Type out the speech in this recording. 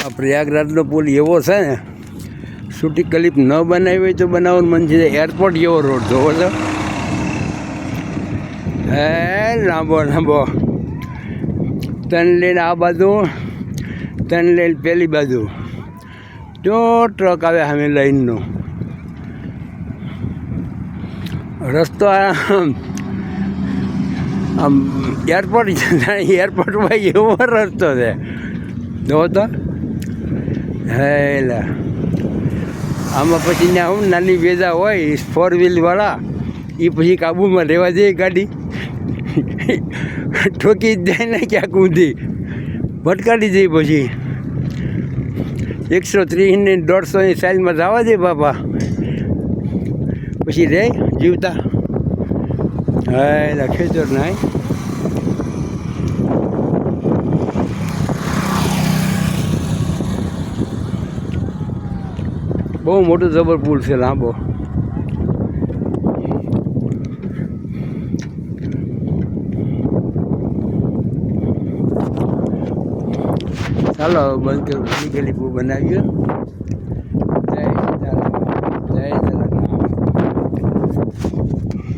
આ પ્રયાગરાજનો પુલ એવો છે ને, શૂટિંગ ક્લિપ ન બનાવી હોય તો બનાવવાનું મન છે. એરપોર્ટ જેવો રોડ જોવો છો, હે લાંબો લાંબો. ત્રણ લેન આ બાજુ, ત્રણ લેન પેલી બાજુ. જો ટ્રક આવે સામે લાઈનનો રસ્તો. આમ એરપોર્ટમાં એવો રસ્તો છે જોવો તો. હેલા આમાં પછી ત્યાં હું નાની વેજા હોય 4 વ્હીલવાળા, એ પછી કાબુમાં રહેવા જઈએ ગાડી, ઠોકી જ જાય ને ક્યાંક ઊંધી ભટકાડી જઈએ. પછી 130 ને 150ની સાઈઝમાં જવા દે બાપા, પછી રે જીવતા. હા ખેતર નાય. બહુ મોટું જબર પુલ છે, લાંબો. ચાલો બંધ કરી પુલ બનાવ્યો. જય